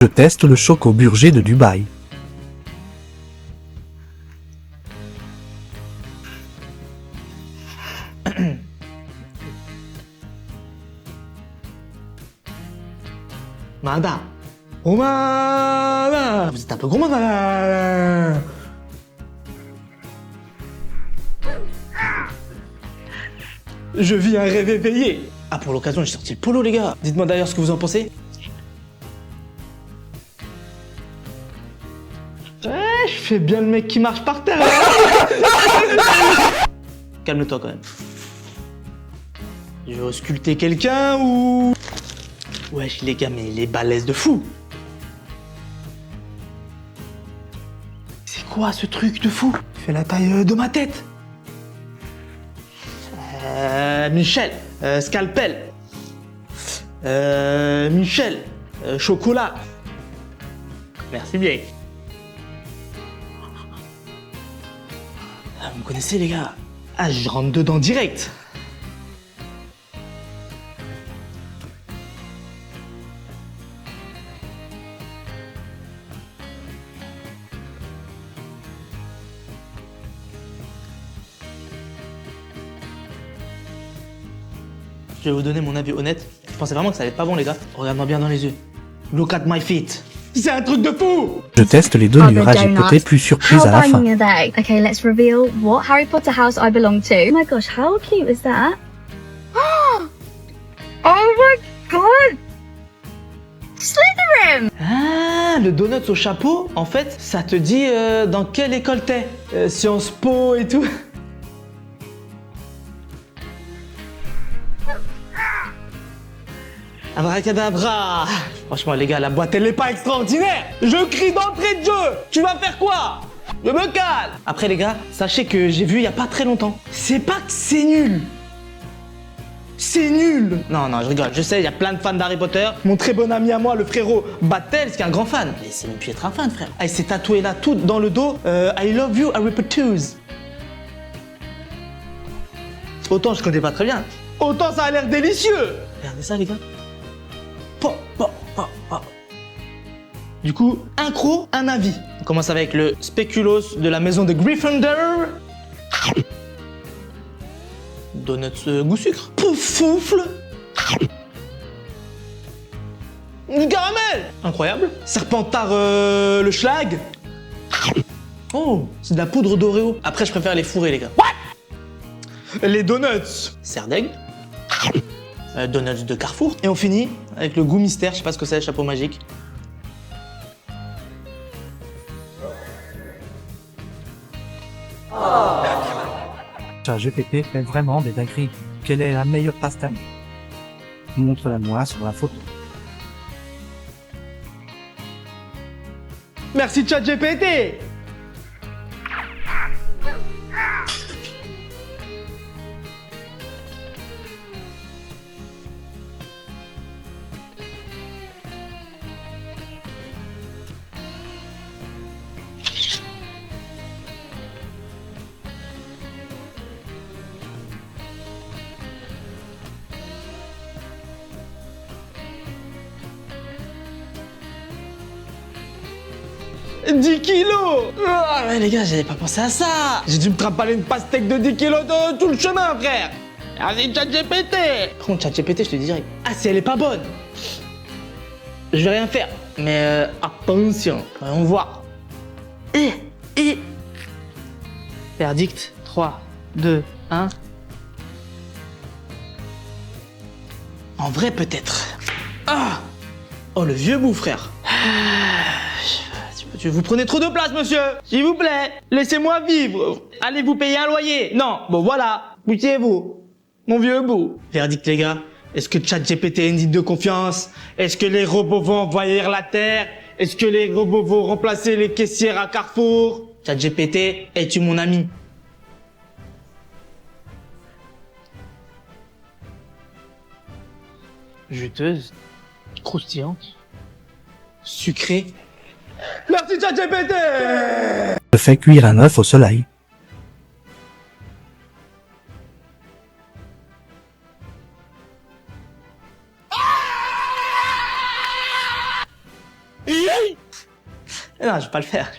Je teste le choco burger de Dubaï. Mada. Oh Mada. Vous êtes un peu gros, Mada. Je vis un rêve éveillé. Ah, pour l'occasion, j'ai sorti le polo, les gars. Dites-moi d'ailleurs ce que vous en pensez. Ouais, je fais bien le mec qui marche par terre. Calme-toi quand même. Je vais ausculter quelqu'un ou... Wesh les gars, mais il est balèze de fou. C'est quoi ce truc de fou? Il fait la taille de ma tête. Michel, scalpel. Michel, chocolat. Merci bien. Ah, vous me connaissez les gars? Ah, je rentre dedans direct. Je vais vous donner mon avis honnête. Je pensais vraiment que ça allait être pas bon, les gars. Regarde-moi bien dans les yeux. Look at my feet. C'est un truc de fou! Je teste les deux nuages et peut-être plus surprise à la fin. How are they? Okay, let's reveal what Harry Potter house I belong to. Oh my gosh, how cute is that? Oh my god! Slytherin! Ah, le donut au chapeau, en fait, ça te dit dans quelle école t'es. Sciences Po et tout. Abracadabra! Franchement, les gars, la boîte, elle est pas extraordinaire! Je crie d'entrée de jeu! Tu vas faire quoi? Je me calme! Après, les gars, sachez que j'ai vu il y a pas très longtemps. C'est pas que c'est nul! C'est nul! Non, je rigole. Je sais, il y a plein de fans d'Harry Potter. Mon très bon ami à moi, le frérot Battel, qui est un grand fan. Mais c'est même plus être un fan, frère. Ah, il s'est tatoué là, tout dans le dos. I love you, Harry Potter. Autant je connais pas très bien. Autant ça a l'air délicieux! Regardez ça, les gars. Du coup, un croc, un avis. On commence avec le spéculoos de la maison de Gryffindor. Donuts goût sucre. Poufouffle. Du caramel. Incroyable. Serpentard le schlag. Oh, c'est de la poudre d'Oreo. Après, je préfère les fourrer, les gars. What? Les donuts. Serdaigle. Donuts de Carrefour. Et on finit avec le goût mystère, je sais pas ce que c'est, chapeau magique. ChatGPT fait vraiment des dingueries. Quelle est la meilleure pasta? Montre-la-moi sur la photo. Merci ChatGPT. « 10 kilos! Ah, ouais, les gars, j'avais pas pensé à ça! J'ai dû me trimballer une pastèque de 10 kilos de tout le chemin, frère! Merci ChatGPT! Par contre, ChatGPT, je te dirais, ah, si elle est pas bonne, je vais rien faire. Mais attention, voyons voir. Et... Verdict, 3, 2, 1... En vrai, peut-être. Ah! Oh, le vieux bout, frère! Vous prenez trop de place, monsieur. S'il vous plaît, laissez-moi vivre. Allez vous payer un loyer. Non, bon voilà, boutiez-vous. Mon vieux bout. Verdict, les gars. Est-ce que ChatGPT est indigne de confiance? Est-ce que les robots vont envahir la Terre? Est-ce que les robots vont remplacer les caissières à Carrefour? ChatGPT, es-tu mon ami? Juteuse, croustillante, sucrée. Merci ChatGPT! Je fais cuire un œuf au soleil. Non, je vais pas le faire.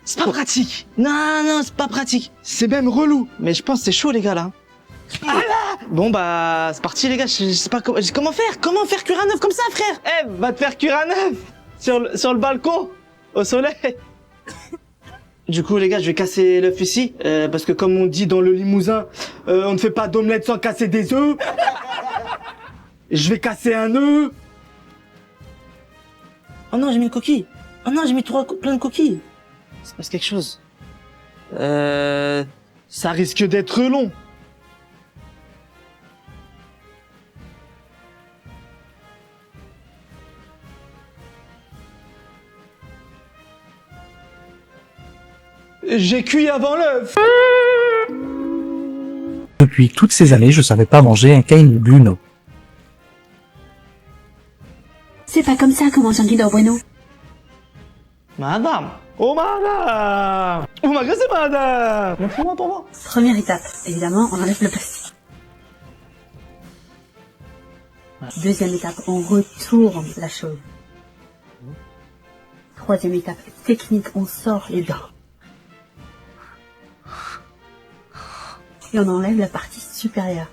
C'est pas pratique. Non, c'est pas pratique. C'est même relou. Mais je pense que c'est chaud, les gars, là. Ah là bon, bah, c'est parti, les gars. Je sais pas comment faire. Comment faire cuire un œuf comme ça, frère? Eh, va te faire cuire un œuf sur le balcon, au soleil. Du coup, les gars, je vais casser l'œuf ici. Parce que comme on dit dans le Limousin, on ne fait pas d'omelette sans casser des œufs. Je vais casser un œuf. Oh non, j'ai mis une coquille. Oh non, j'ai mis plein de coquilles. Il se passe quelque chose. Ça risque d'être long. J'ai cuit avant l'œuf. Depuis toutes ces années, je savais pas manger un cane Bruno. C'est pas comme ça qu'on mange un Kinder Bueno. Madame. Oh madame. Oh ma grâce, madame. Montre-moi pour moi. Première étape, évidemment, on enlève le plastique. Deuxième étape, on retourne la chose. Troisième étape, technique, on sort les dents. Et on enlève la partie supérieure.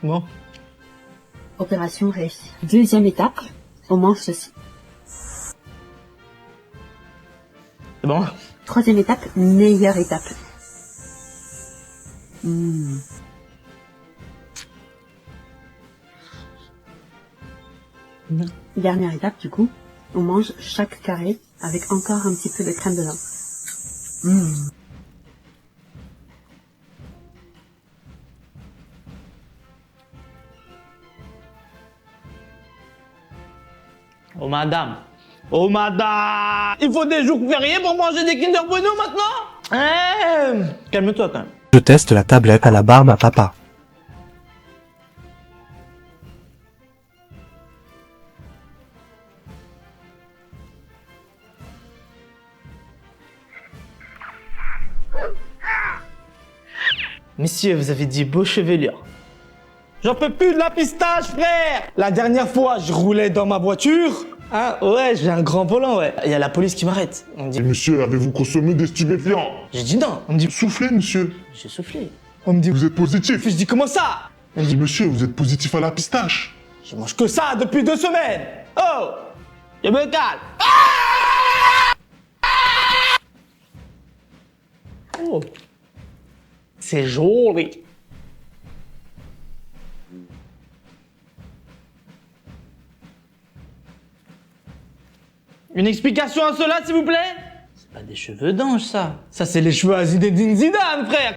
Bon. Opération réussie. Deuxième étape, on mange ceci. C'est bon. Troisième étape, meilleure étape. Dernière étape, du coup, on mange chaque carré avec encore un petit peu de crème dedans. Oh madame. Oh madame. Il faut des jours fériés pour manger des Kinder Bueno maintenant. Calme-toi quand même. Je teste la tablette à la barbe à papa. Messieurs, vous avez dit beau chevelure. J'en peux plus de la pistache, frère. La dernière fois, je roulais dans ma voiture. Hein, ouais, j'ai un grand volant, ouais. Il y a la police qui m'arrête. On me dit, Monsieur, avez-vous consommé des stupéfiants? j'ai dit non. On me dit, Soufflez, monsieur. j'ai soufflé. On me dit, Vous êtes positif. je dis, comment ça? On me dit, Monsieur, vous êtes positif à la pistache. je mange que ça depuis 2 semaines. Oh, je me calme. Oh, c'est joli. Une explication à cela, s'il vous plaît? C'est pas des cheveux d'ange, ça. Ça, c'est les cheveux à Zinedine Zidane, frère.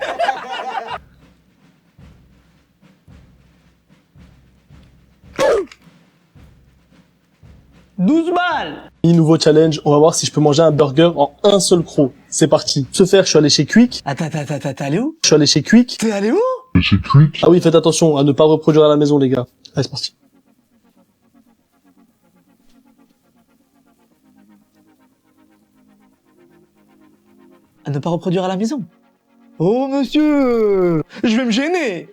12 balles. Nouveau challenge, on va voir si je peux manger un burger en un seul croc. C'est parti. Ce faire, je suis allé chez Quick. Attends, t'es allé où? Je suis allé chez Quick. T'es allé où? Chez Quick. Ah oui, faites attention à ne pas le reproduire à la maison, les gars. Allez, c'est parti. À ne pas reproduire à la maison. Oh, monsieur, je vais me gêner.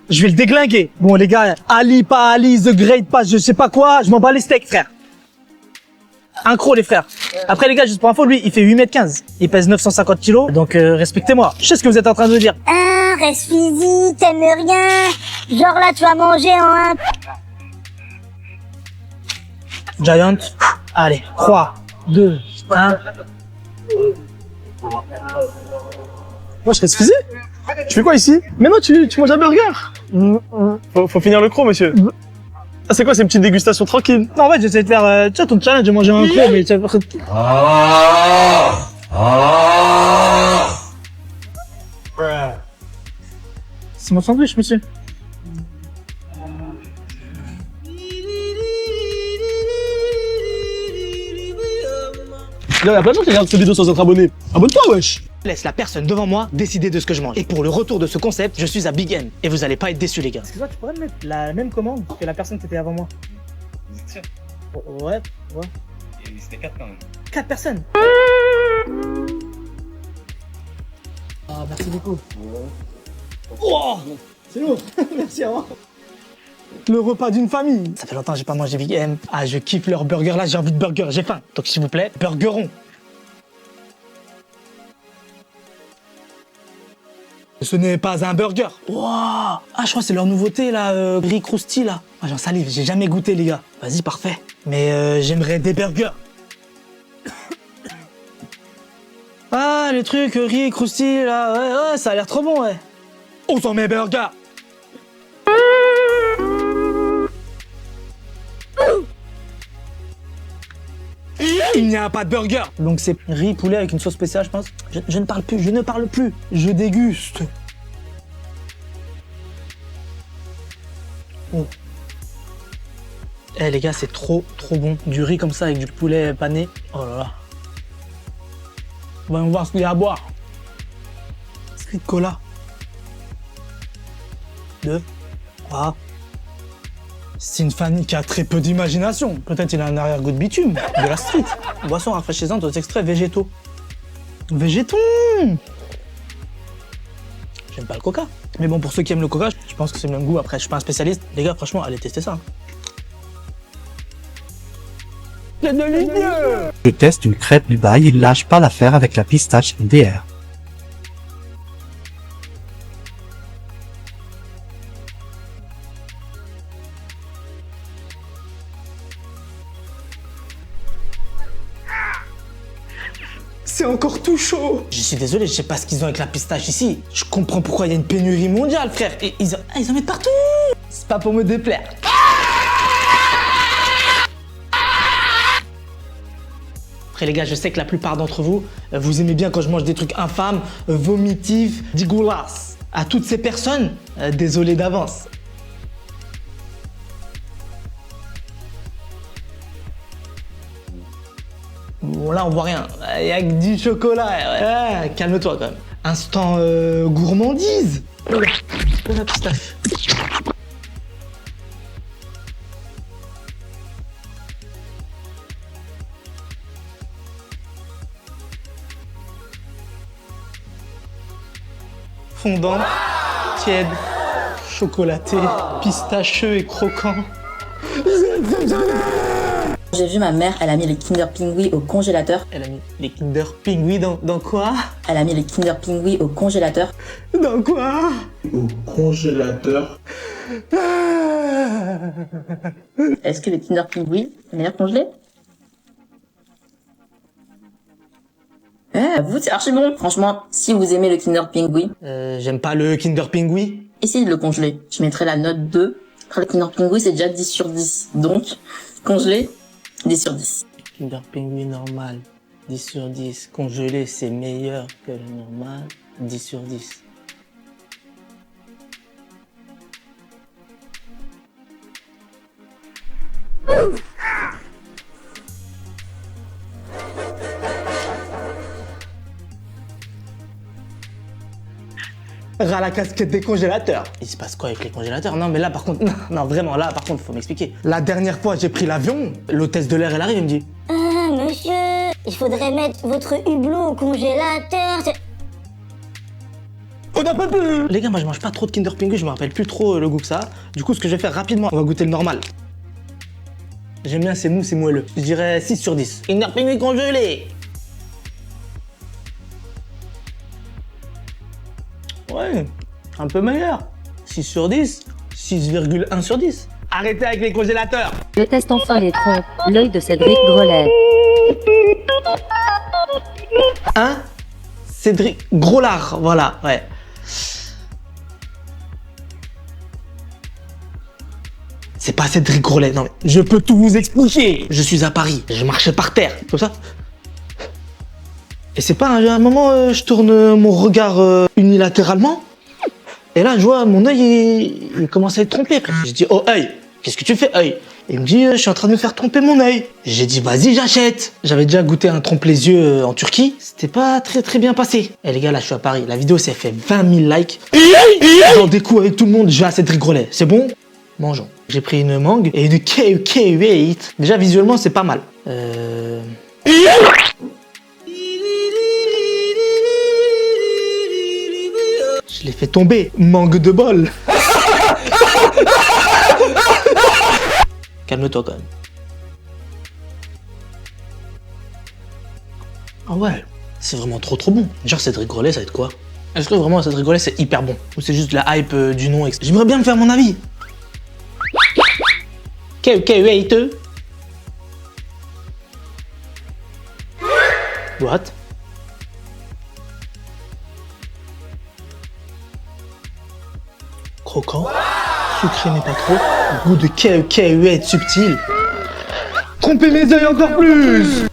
Je vais le déglinguer. Bon, les gars, Ali, pas Ali, The Great, pas je sais pas quoi, je m'en bats les steaks, frère. Un croc, les frères. Après, les gars, juste pour info, lui, il fait 8m15. Il pèse 950 kilos, donc respectez-moi. Je sais ce que vous êtes en train de dire. Ah, reste physique, t'aimes rien. Genre là, tu vas manger en un... Giant. Allez, 3, 2, 1. Moi, je reste physique. Tu fais quoi ici? Mais non, tu manges un burger. Faut finir le croc, monsieur. Ah, c'est quoi, c'est une petite dégustation tranquille? Non, en fait, j'essaie de faire, tu vois, ton challenge de manger un croc, mais tu vois... C'est mon sandwich, monsieur. Là, y a plein de gens qui regardent cette vidéo sans être abonnés. Abonne-toi, wesh. Laisse la personne devant moi décider de ce que je mange. Et pour le retour de ce concept, je suis à Big M. Et vous allez pas être déçus, les gars. Excuse-moi, tu pourrais me mettre la même commande que la personne qui était avant moi? Ouais, ouais. C'était 4 quand même. 4 personnes. Ah, merci beaucoup. Oh, C'est lourd. Merci à moi. le repas d'une famille. Ça fait longtemps que j'ai pas mangé Big M. Ah, je kiffe leur burger là, j'ai envie de burger, j'ai faim. Donc s'il vous plaît, burgeron. Ce n'est pas un burger. Wow. Ah, je crois que c'est leur nouveauté là, riz crousti là. Ah, j'en salive, j'ai jamais goûté les gars. Vas-y, parfait. Mais j'aimerais des burgers. Ah, les trucs riz crousti là, ouais, ça a l'air trop bon, ouais. On s'en met burger. Il n'y a pas de burger. Donc c'est riz poulet avec une sauce spéciale, je pense. Je ne parle plus, je ne parle plus. Je déguste. Oh. Eh les gars, c'est trop bon. Du riz comme ça avec du poulet pané. Oh là là. Voyons voir ce qu'il y a à boire. Street cola. 2, 3. C'est une famille qui a très peu d'imagination. Peut-être il a un arrière-goût de bitume, de la street. Boisson rafraîchissante aux extraits végétaux. Végétaux. J'aime pas le coca. Mais bon, pour ceux qui aiment le coca, je pense que c'est le même goût. Après, je suis pas un spécialiste. Les gars, franchement, allez tester ça. C'est de l'idée. Je teste une crêpe Dubaï, il lâche pas l'affaire avec la pistache DR. C'est encore tout chaud. Je suis désolé, je sais pas ce qu'ils ont avec la pistache ici. Je comprends pourquoi il y a une pénurie mondiale, frère. Et ils en mettent partout. C'est pas pour me déplaire. Après les gars, je sais que la plupart d'entre vous, vous aimez bien quand je mange des trucs infâmes, vomitifs, dégueulasses. À toutes ces personnes, désolé d'avance. Bon, là, on voit rien. Il y a que du chocolat. Ouais, calme-toi quand même. Instant gourmandise. De la pistache. Fondant, tiède, chocolaté, pistacheux et croquant. J'ai vu ma mère, elle a mis les Kinder Pingui au congélateur. Elle a mis les Kinder Pingui dans quoi? Elle a mis les Kinder Pingui au congélateur. Dans quoi? Au congélateur. Est-ce que les Kinder Pingui, c'est meilleur congelé? Vous, c'est archi bon. Franchement, si vous aimez le Kinder Pingui, J'aime pas le Kinder Pingui. essayez de le congeler. Je mettrai la note 2. Après, le Kinder Pingui, c'est déjà 10 sur 10. Donc, congelé, 10 sur 10. Kinder Pingui normal, 10 sur 10. Congelé, c'est meilleur que le normal, 10 sur 10. Ras la casquette des congélateurs. Il se passe quoi avec les congélateurs? Non mais là par contre, non vraiment là par contre faut m'expliquer. La dernière fois j'ai pris l'avion, l'hôtesse de l'air elle arrive et me dit Monsieur, il faudrait mettre votre hublot au congélateur. on n'a pas pu. Les gars moi je mange pas trop de Kinder Pingui, je me rappelle plus trop le goût que ça. Du coup ce que je vais faire rapidement, on va goûter le normal. J'aime bien c'est mou, c'est moelleux. Je dirais 6 sur 10. Kinder Pingui congelé. Ouais, un peu meilleur. 6 sur 10, 6,1 sur 10. Arrêtez avec les congélateurs. Je teste enfin les trompes, l'œil de Cédric Grolet. Hein? Cédric Groslard, voilà, ouais. C'est pas Cédric Grolet, non mais je peux tout vous expliquer. Je suis à Paris, je marchais par terre, comme ça. Et c'est pas un moment je tourne mon regard unilatéralement? Et là, je vois mon œil, il commence à être trompé, frère. Je dis, oh, œil, qu'est-ce que tu fais, œil? Il me dit, je suis en train de me faire tromper mon œil. J'ai dit, vas-y, j'achète. J'avais déjà goûté un trompe-les-yeux en Turquie. C'était pas très bien passé. Et les gars, là, je suis à Paris. La vidéo s'est fait 20 000 likes. Genre des coups avec tout le monde, je vais à Cédric Grolet. C'est bon? Mangeons. J'ai pris une mangue et une KUK8. Déjà, visuellement, c'est pas mal. Je l'ai fait tomber. Mangue de bol. Calme-toi quand même. Ah ouais, c'est vraiment trop bon. Genre Cédric Grolet, ça va être quoi? Est-ce que vraiment Cédric Grolet c'est hyper bon? Ou c'est juste la hype du nom? J'aimerais bien me faire mon avis. Wait. What? Croquant, sucré mais pas trop, goût de KUK8 subtil. Trompez mes yeux encore plus!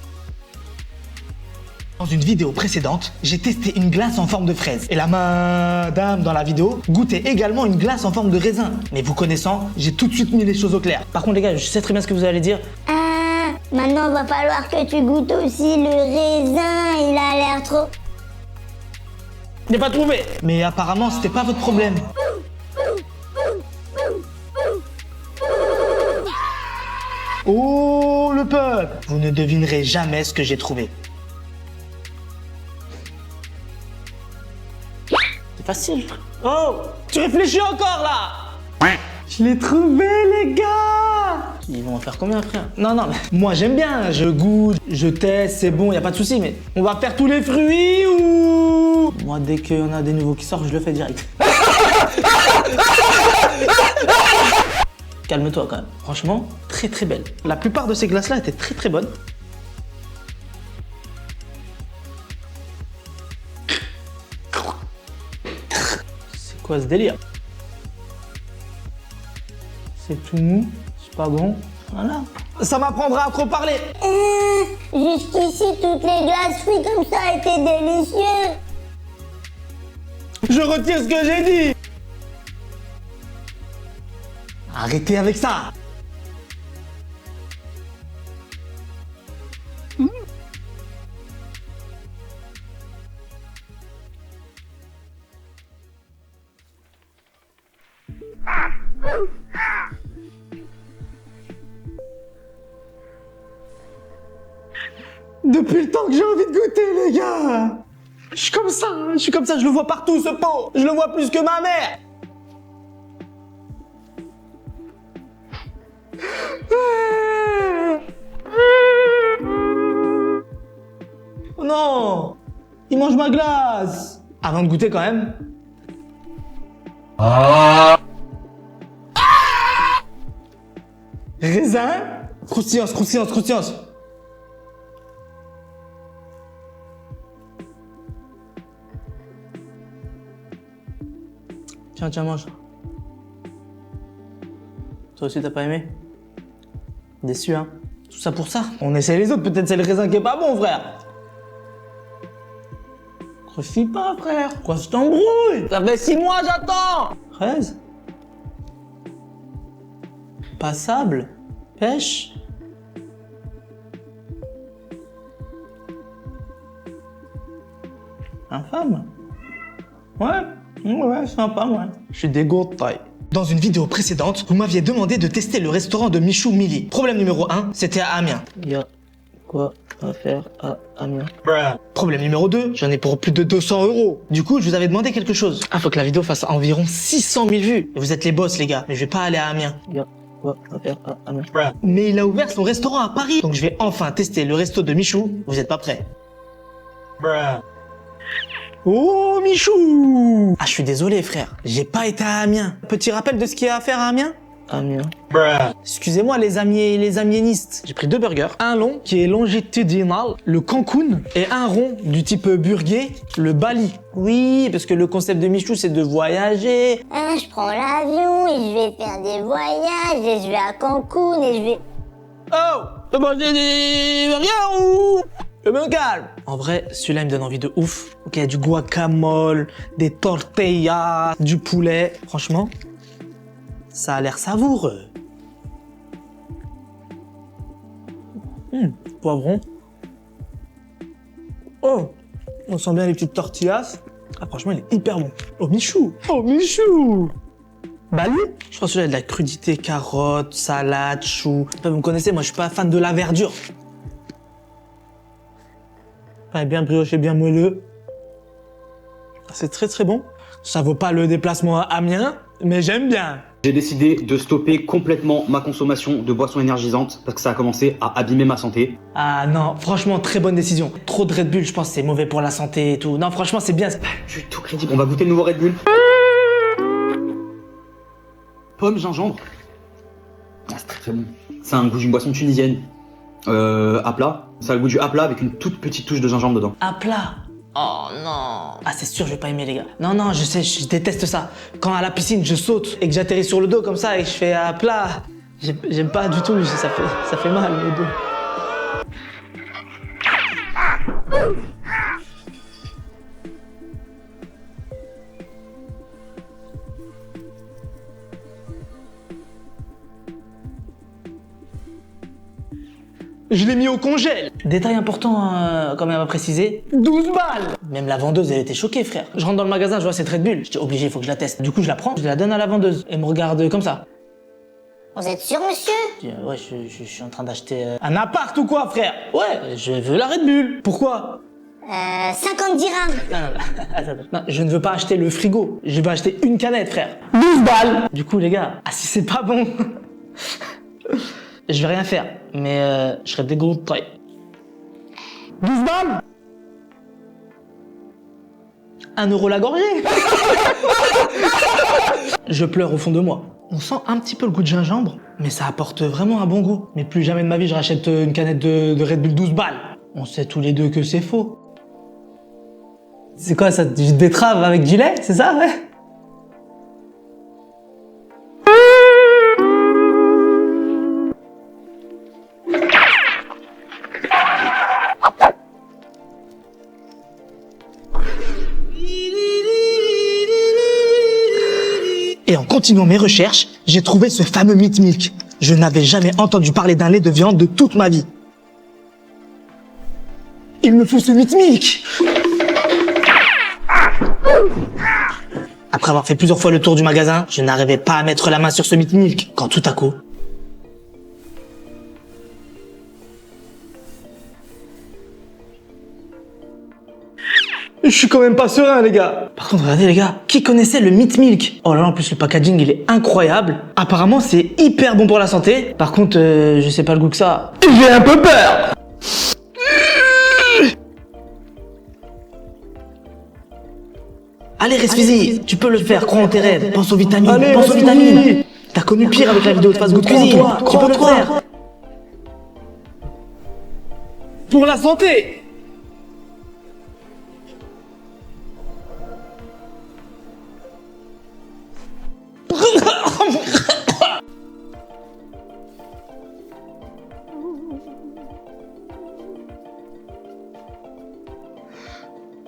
Dans une vidéo précédente, j'ai testé une glace en forme de fraise. Et la madame dans la vidéo goûtait également une glace en forme de raisin. Mais vous connaissant, j'ai tout de suite mis les choses au clair. Par contre les gars, je sais très bien ce que vous allez dire. Ah, maintenant va falloir que tu goûtes aussi le raisin, il a l'air trop... Je n'ai pas trouvé. Mais apparemment, c'était pas votre problème. Oh le peuple! Vous ne devinerez jamais ce que j'ai trouvé. C'est facile. Oh! Tu réfléchis encore là! Je l'ai trouvé les gars! Ils vont en faire combien après? Non, mais moi j'aime bien, je goûte, je teste, c'est bon, y a pas de souci, mais on va faire tous les fruits ou... Moi dès qu'il y en a des nouveaux qui sortent, je le fais direct. Calme-toi quand même. Franchement, très belle. La plupart de ces glaces-là étaient très bonnes. C'est quoi ce délire? C'est tout mou, c'est pas bon. Voilà. Ça m'apprendra à trop parler. Jusqu'ici, toutes les glaces fruits comme ça étaient délicieuses. Je retire ce que j'ai dit. Arrêtez avec ça. Depuis le temps que j'ai envie de goûter, les gars. Je suis comme ça, je le vois partout, ce pot. Je le vois plus que ma mère. Oh non! Il mange ma glace! Avant de goûter quand même. Raisin? Croustillance. Tiens, mange. Toi aussi, t'as pas aimé? Déçu, hein? Tout ça pour ça. On essaie les autres, peut-être c'est le raisin qui est pas bon, frère. Refie pas, frère. Pourquoi je t'embrouille? Ça fait 6 mois, j'attends. Fraise? Passable? Pêche? Infâme? Ouais, sympa, ouais. Je suis dégoûté. Dans une vidéo précédente, vous m'aviez demandé de tester le restaurant de Michou Mili. Problème numéro 1, c'était à Amiens. Il y a quoi à faire à Amiens? Problème numéro 2, j'en ai pour plus de 200 €. Du coup, je vous avais demandé quelque chose. Ah, faut que la vidéo fasse environ 600 000 vues. Et vous êtes les boss, les gars, mais je vais pas aller à Amiens. Il y a quoi à faire à Amiens? Mais il a ouvert son restaurant à Paris. Donc je vais enfin tester le resto de Michou. Vous êtes pas prêts? Oh, Michou! Ah, je suis désolé, frère. J'ai pas été à Amiens. Petit rappel de ce qu'il y a à faire à Amiens? Amiens. Excusez-moi, les amiénistes. J'ai pris 2 burgers. Un long, qui est longitudinal, le Cancun, et un rond, du type burger, le Bali. Oui, parce que le concept de Michou, c'est de voyager. Ah, je prends l'avion et je vais faire des voyages et je vais à Cancun et je vais... Oh! T'as mangé des burgers ou... Je me calme. En vrai, celui-là, il me donne envie de ouf. Ok, il y a du guacamole, des tortillas, du poulet. Franchement, ça a l'air savoureux. Poivron. Oh, on sent bien les petites tortillas. Ah, franchement, il est hyper bon. Oh, Michou. Oh, Michou. Bah lui, je pense qu'il y a de la crudité, carottes, salade, choux. Vous me connaissez, moi je suis pas fan de la verdure. Enfin, bien brioché, bien moelleux. C'est très très bon. Ça vaut pas le déplacement à Amiens, mais j'aime bien. J'ai décidé de stopper complètement ma consommation de boissons énergisantes parce que ça a commencé à abîmer ma santé. Ah non, franchement, très bonne décision. Trop de Red Bull, je pense que c'est mauvais pour la santé et tout. Non, franchement, c'est bien. Du tout crédible. On va goûter le nouveau Red Bull. Pomme, gingembre. Ah, c'est très très bon. C'est un goût d'une boisson tunisienne. À plat. Ça a le goût du à plat avec une toute petite touche de gingembre dedans. À plat. Oh non. Ah, c'est sûr, je vais pas aimer, les gars. Non, non, je sais, je déteste ça. Quand à la piscine, je saute et que j'atterris sur le dos comme ça et que je fais à plat, j'aime pas du tout, ça fait mal le dos. Je l'ai mis au congèle. Détail important, quand même à préciser, 12 balles. Même la vendeuse, elle était choquée, frère. Je rentre dans le magasin, je vois cette Red Bull. J'étais obligé, il faut que je la teste. Du coup, je la prends, je la donne à la vendeuse. Elle me regarde comme ça. Vous êtes sûr, monsieur? Je dis, ouais, je suis en train d'acheter un appart ou quoi, frère? Ouais, je veux la Red Bull. Pourquoi? 50 dirhams. Non, attends. Non, je ne veux pas acheter le frigo. Je veux acheter une canette, frère. 12 balles. Du coup, les gars, si c'est pas bon... Je vais rien faire, mais je serai dégoûté. 12 balles 1 euro la gorgée. Je pleure au fond de moi. On sent un petit peu le goût de gingembre, mais ça apporte vraiment un bon goût. Mais plus jamais de ma vie je rachète une canette de Red Bull 12 balles. On sait tous les deux que c'est faux. C'est quoi ça, du betterave avec du lait, c'est ça, ouais? Et en continuant mes recherches, j'ai trouvé ce fameux Meat Milk. Je n'avais jamais entendu parler d'un lait de viande de toute ma vie. Il me faut ce Meat Milk! Après avoir fait plusieurs fois le tour du magasin, je n'arrivais pas à mettre la main sur ce Meat Milk, quand tout à coup... Je suis quand même pas serein, les gars. Par contre, regardez, les gars, qui connaissait le Meat Milk? Oh là là, en plus, le packaging, il est incroyable. Apparemment, c'est hyper bon pour la santé. Par contre, je sais pas le goût que ça. J'ai un peu peur. Allez, Resfizi, tu peux le faire, crois en tes rêves. Pense aux vitamines, allez, pense aux vitamines. T'as connu pire avec la vidéo de Fast Good Cuisine. Tu peux le faire. Pour la santé.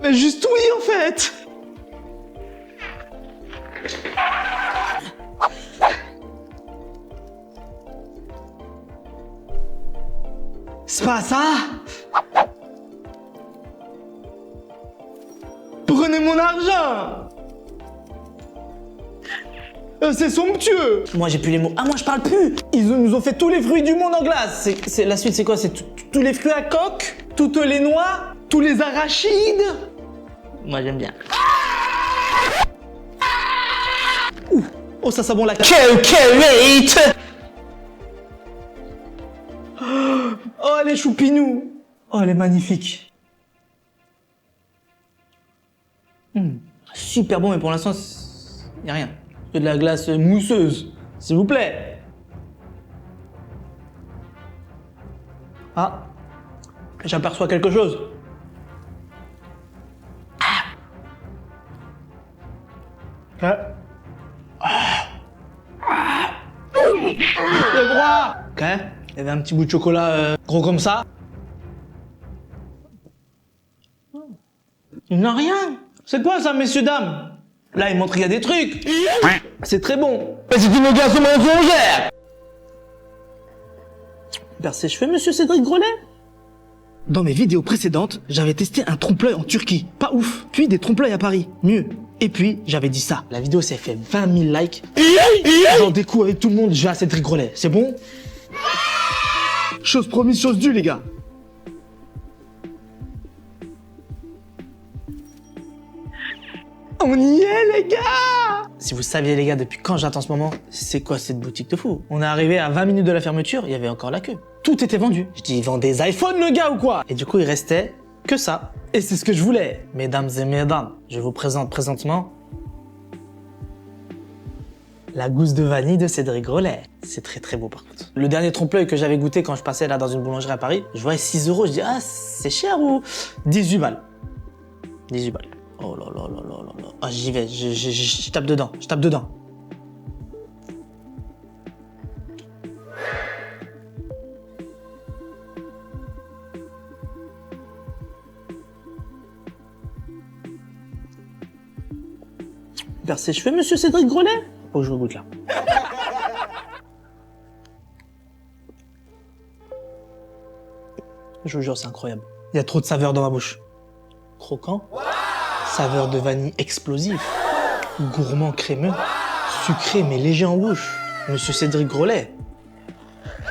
Mais juste oui, en fait. C'est pas ça. Prenez mon argent. C'est somptueux. Moi j'ai plus les mots. Ah, moi je parle plus. Ils nous ont fait tous les fruits du monde en glace. La suite c'est quoi? C'est tous les fruits à coque, toutes les noix, tous les arachides. Moi j'aime bien. Ouh. Oh ça sent bon la calculate. Oh elle est choupinou. Oh elle est magnifique. Super bon mais pour l'instant y a rien. Que de la glace mousseuse, s'il vous plaît. Ah, j'aperçois quelque chose. Ah. Le droit. Ok. Il y avait un petit bout de chocolat gros comme ça. Il n'a rien. C'est quoi ça, messieurs, dames? Là, il montre qu'il y a des trucs. C'est très bon. Mais c'est une glace mensongère. Vers ses cheveux, monsieur Cédric Grolet. Dans mes vidéos précédentes, j'avais testé un trompe-l'œil en Turquie. Pas ouf. Puis des trompe-l'œil à Paris. Mieux. Et puis, j'avais dit ça. La vidéo s'est fait 20 000 likes. J'en découvre avec tout le monde, je vais à Cédric Grolet. C'est bon? Chose promise, chose due, les gars. On y est, les gars! Si vous saviez, les gars, depuis quand j'attends ce moment, c'est quoi cette boutique de fou? On est arrivé à 20 minutes de la fermeture, il y avait encore la queue. Tout était vendu. Je dis, il vend des iPhones, le gars, ou quoi? Et du coup, il restait que ça. Et c'est ce que je voulais. Mesdames et mesdames, je vous présente présentement la gousse de vanille de Cédric Grolet. C'est très très beau par contre. Le dernier trompe-l'œil que j'avais goûté quand je passais là dans une boulangerie à Paris, je voyais 6 €, je dis, ah, c'est cher ou 18 balles. 18 balles. Oh là là là là là là. Ah, j'y vais, je tape dedans, je tape dedans. Vers ses cheveux, monsieur Cédric Grolet? Faut que je goûte là. Je vous jure, c'est incroyable. Il y a trop de saveurs dans ma bouche. Croquant. Saveur de vanille explosive, gourmand crémeux, sucré mais léger en bouche. Monsieur Cédric Grolet.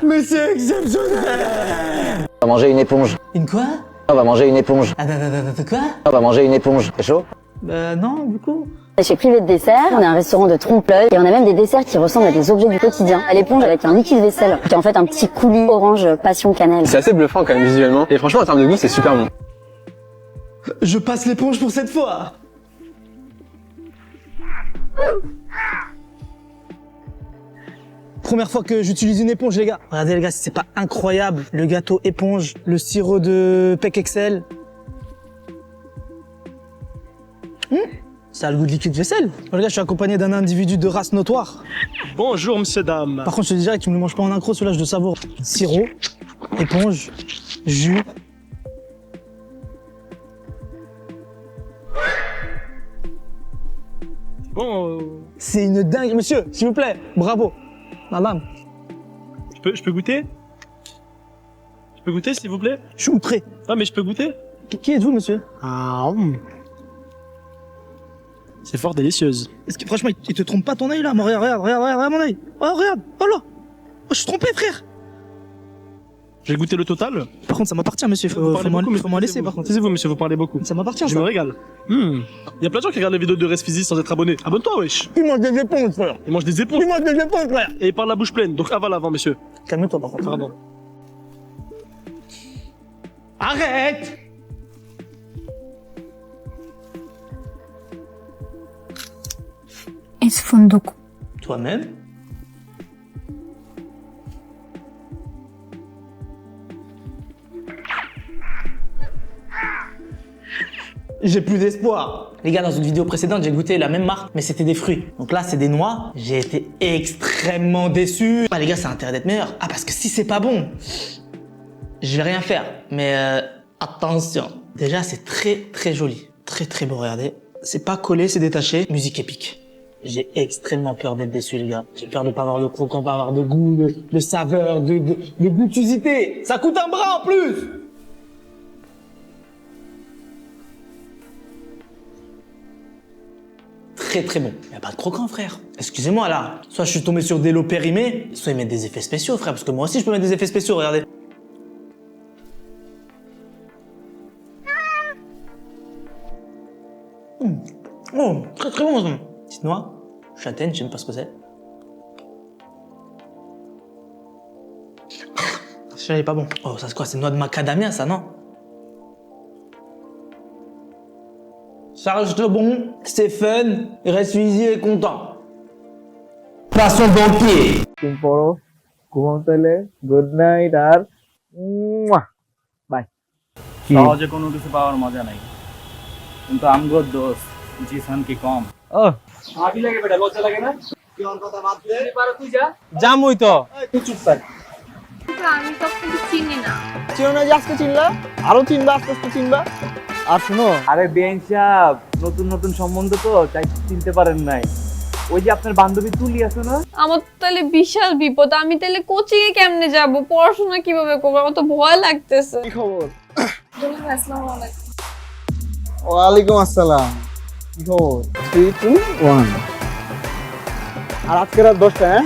Mais c'est exceptionnel! On va manger une éponge. Une quoi? On va manger une éponge. Quoi? On va manger une éponge. C'est chaud? Non, du coup. Chez Privé de Dessert, on est un restaurant de trompe-l'œil et on a même des desserts qui ressemblent à des objets du quotidien. À l'éponge avec un liquide vaisselle, qui est en fait un petit coulis orange passion cannelle. C'est assez bluffant quand même visuellement. Et franchement, en termes de goût, c'est super bon. Je passe l'éponge pour cette fois. Première fois que j'utilise une éponge, les gars. Regardez, les gars, si c'est pas incroyable. Le gâteau éponge, le sirop de Pec Excel. Ça a le goût de liquide vaisselle. Bon, les gars, je suis accompagné d'un individu de race notoire. Bonjour, monsieur, dame. Par contre, je te dis direct, tu me le manges pas en accro, celui-là, je le savoure. Sirop, éponge, jus. Bon, C'est une dingue. Monsieur, s'il vous plaît, bravo. Madame, je peux goûter? Je peux goûter, s'il vous plaît? je suis outré. Ah, mais je peux goûter? Qui êtes-vous, monsieur? Ah, c'est fort délicieuse. Est-ce que franchement, il te trompe pas ton œil là? Mais regarde mon œil. Oh, regarde. Oh là. Oh, je suis trompé, frère. J'ai goûté le total. Par contre, ça m'appartient, monsieur. Faut m'en laisser, par contre. Taisez-vous, monsieur, vous parlez beaucoup. Ça m'appartient, Je ça. me régale. Il y a plein de gens qui regardent les vidéos de Resfizi sans être abonnés. Abonne-toi, wesh. Il mange des éponges, frère. Ils mangent des éponges. Il mange des éponges, frère. Et ils parlent la bouche pleine. Donc avale avant, monsieur. Calme-toi, par contre. Pardon. Arrête. Esfundoku. Toi-même. J'ai plus d'espoir. Les gars, dans une vidéo précédente, j'ai goûté la même marque, mais c'était des fruits. Donc là, c'est des noix. J'ai été extrêmement déçu. Ah, les gars, ça a intérêt d'être meilleur. Ah, parce que si c'est pas bon, je vais rien faire. Mais attention. Déjà, c'est très très joli. Très très beau, regardez. C'est pas collé, c'est détaché. Musique épique. J'ai extrêmement peur d'être déçu, les gars. J'ai peur de pas avoir de croquant, pas avoir de goût, de saveur, de goûtusité. Ça coûte un bras en plus. Très très bon. Il n'y a pas de croquant, frère. Excusez-moi là. Soit je suis tombé sur des lots périmés, soit ils mettent des effets spéciaux, frère. Parce que moi aussi je peux mettre des effets spéciaux, regardez. Oh, très très bon ça. Petite noix, châtaigne, je sais même pas ce que c'est. Ça n'est pas bon. Oh, ça c'est quoi? C'est noix de macadamia, ça, non? Ça reste bon, c'est fun, Resfizi est content. Passons dans le pied. Good night আর বাই সহজে কোনো কিছু পাওয়ার মজা নাই কিন্তু আমগো দোষ জিসান কি কম ও আবি লাগে বেটা লজ্জা লাগে না কি ওর কথা বাদ দে পারো তুই যা জামুই তো তুই চুপ থাক আমি তো আপনাকে চিনি না। চিনো না যে আজকে চিনলা? আরো চিনবা, আস্তে আস্তে চিনবা। আর শুনো, আরে বেন সাহেব, নতুন নতুন সম্বন্ধ তো তাই চিনতে পারেন নাই। ওই যে আপনার বান্ধবী তুলি আছে না? আমার তাহলে বিশাল বিপদ, আমি তাহলে কোচিং এ কেমনে যাব, পড়াশোনা কিভাবে করব, আমার তো ভয় লাগতেছে। কি খবর? আসসালামু আলাইকুম। ওয়ালাইকুম আসসালাম। কি খবর? 3 2 1। আর আজকে রাত 10টা, হ্যাঁ?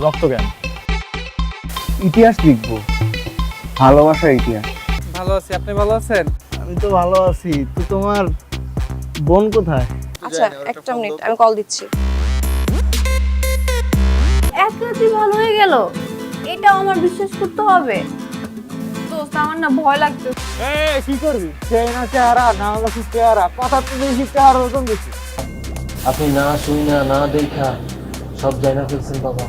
রক্ত জ্ঞান। ইতিহাস লিখবো, ভালোবাসার ইতিহাস। ভালো আছি, আপনি ভালো আছেন? আমি তো ভালো আছি, তো তোমার বোন কোথায়? আচ্ছা একটা মিনিট, আমি কল দিচ্ছি। এক রাতে ভালো হয়ে গেল, এটাও আমার বিশ্বাস করতে হবে? দোস্ত আমার না ভয় লাগছে। এই কি করবি? চেনা চেহারা না হলে কি চেহারা, কথা তো বেশি চেহারা ওজন বেশি। আপনি না শুই না না দেখা সব জানা ফেলছেন বাবা।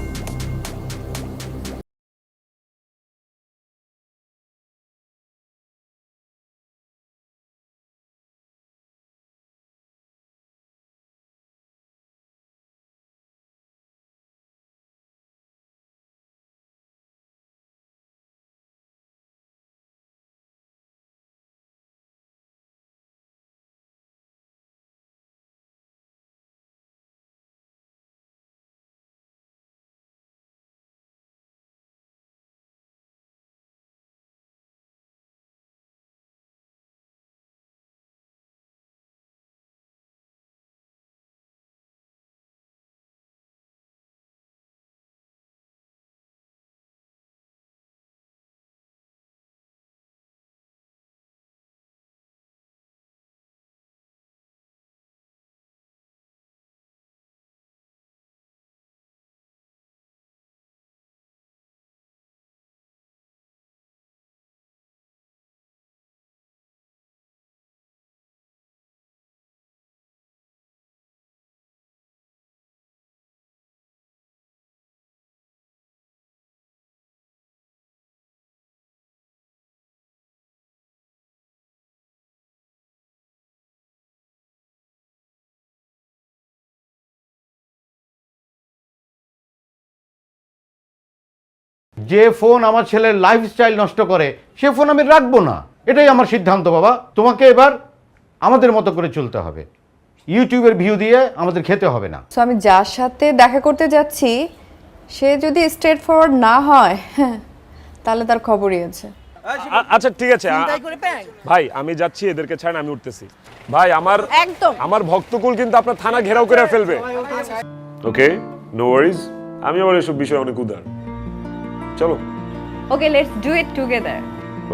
যে ফোন আমার ছেলের লাইফস্টাইল নষ্ট করে সে ফোন আমি রাখবো না, এটাই আমার সিদ্ধান্ত। বাবা, তোমাকে এবার আমাদের মতো করে চলতে হবে, ইউটিউবের ভিউ দিয়ে আমাদের খেতে হবে না। তো আমি যার সাথে দেখা করতে যাচ্ছি সে যদি স্ট্রেট ফরওয়ার্ড না হয়, তাহলে তার খবরই আছে। আচ্ছা ঠিক আছে ভাই, আমি যাচ্ছি, এদেরকে ছাড়েন, আমি উঠতেছি। ভাই আমার ভক্তকুল কিন্তু আপনার থানা ঘেরাও করে ফেলবে। ওকে, নো ওয়ারিজ, আমি আবার এসব বিষয়ে অনেক উদার। চলো, okay, let's do it together.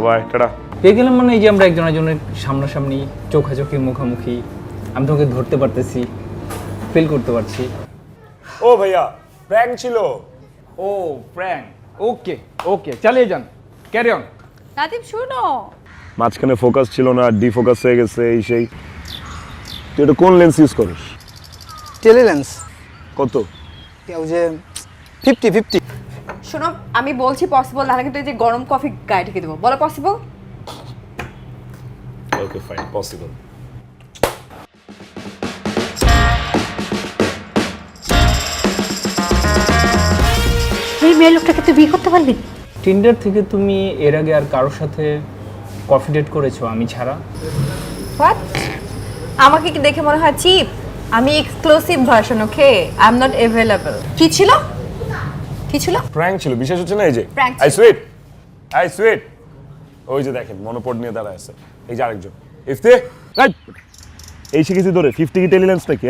Bye, tata. পেয়ে গেলাম মানে এই যে আমরা একজনের সামনাসামনি চোখাচোখি মুখোমুখি, আমি তোমাকে ধরতে পারতেছি, ফিল করতে পারছি। ও ভাইয়া, প্র্যাঙ্ক ছিল। ও প্র্যাঙ্ক, ওকে ওকে, চালিয়ে যান, ক্যারি অন। নাতিব শুনো, মাঝখানে ফোকাস ছিল না, ডিফোকাস হয়ে গেছে, এই সেই। তুই এটা কোন লেন্স ইউজ করিস? Tele lens. কত? ওই যে 50-50। শোনো, আমি বলছি পসিবল, নাহলে কিন্তু এই যে গরম কফি গায়ে ঢেকে দেবো। বলো পসিবল? Okay fine, possible. এই মেয়ে লোকটাকে তুই বিয়ে করতে পারবি? টিন্ডার থেকে তুমি এর আগে আর কারোর সাথে কফি ডেট করেছো আমি ছাড়া? হোয়াট? আমাকে কি দেখে মনে হয় চিপ? আমি exclusive version, okay? I am not available. কি ছিল? কি ছিল? প্র্যাঙ্ক ছিল, বিশ্বাস হচ্ছে না? এই যে Prank ছিল। আই সুইট, ওই যে দেখেন মনোপড নিয়ে দাঁড়ায় আছে, এই যে আরেকজন ইফতে। এই শিখেছি তোরে 50 কি টেলিলেন্স নাকি?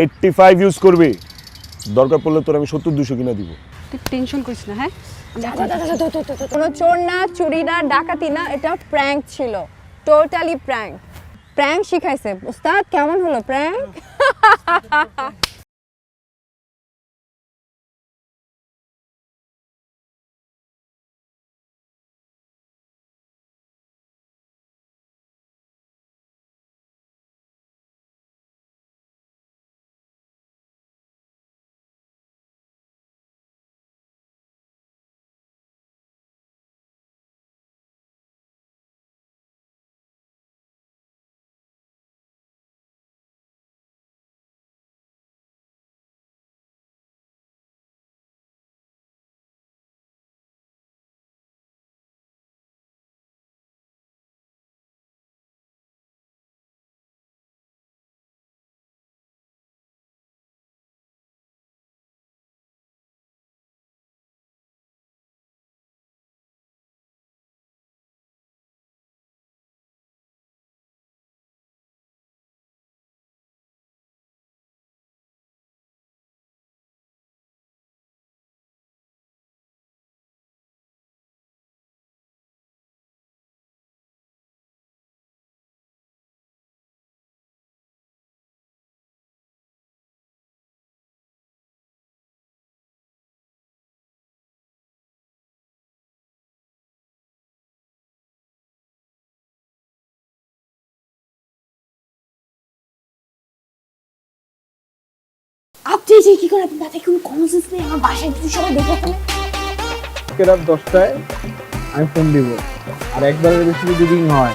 85 ইউজ করবি, দরকার পড়লে তোর আমি 70-200 কিনা দিব। তুই টেনশন করিস না, হ্যাঁ? কোনো চোর না, চুরি না, ডাকাতি না, এটা প্র্যাঙ্ক ছিল, টোটালি প্র্যাঙ্ক। প্র্যাঙ্ক শিখাইছে উস্তাদ। কেমন হলো প্র্যাঙ্ক? যে কি করে আপনার মাথায় কোনো কমন সেন্স নেই? আমার বাসায় যদি সবাই দেখে ফেলে। রাত 10টায় আমি ফোন দিব, আর একবারের বেশি যদি রিং হয়।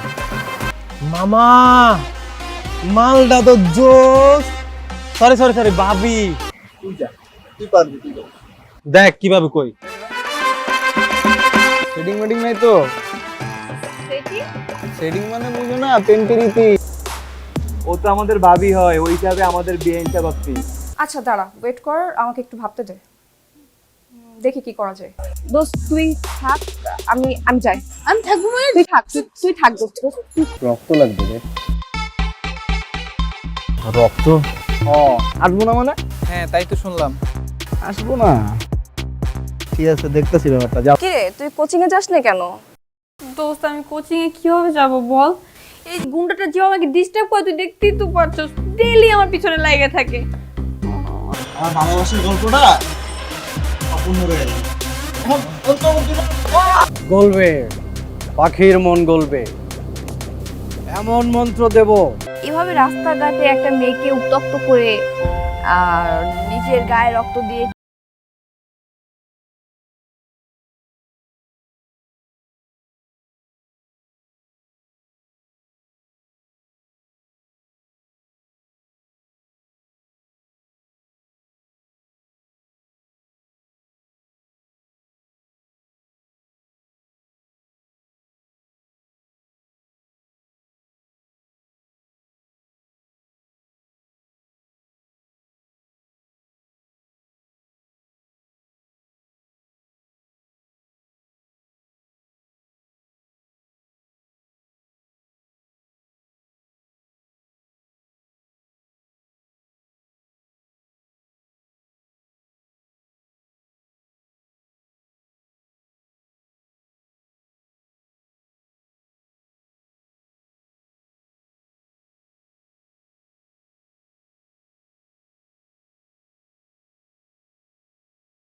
মামা মালটা তো জোস। সরি সরি সরি ভাবি, তুই পারবি, তুই দেখ কিভাবে কই। সেটিং মেটিং নাই তো? সেটিং মানে বুঝো না, প্রেম প্রীতি। ও তো আমাদের ভাবি হয়, ওই হিসাবে আমাদের বিয়ে হিসাব আপনি। আচ্ছা দাঁড়া, ওয়েট কর, আমাকে একটু ভাবতে দে, দেখি কি করা যায়। দোস্ত তুই থাক, আমি যাই। আমি থাকবো মানে? তুই থাক দোস্ত। রক্ত লাগবে রে। রক্ত? আসবো না মানে? হ্যাঁ তাই তো শুনলাম। আসবো না, ঠিক আছে, দেখতেছি ব্যাপারটা। যাও। কি রে, তুই কোচিং এ যাস না কেন? দোস্ত আমি কোচিং এ কিভাবে যাব বল? এই গুন্ডাটা যে আমাকে ডিস্টার্ব করে, তুই দেখতেই তো পারছস, ডেইলি আমার পিছনে লাগে থাকে। আমার ভালোবাসার গল্পটা অপূর্ণ রয়ে গেল। গলবে, পাখির মন গলবে, এমন মন্ত্র দেব। এভাবে রাস্তাঘাটে একটা মেয়েকে উত্তক্ত করে আর নিজের গায়ে রক্ত দিয়ে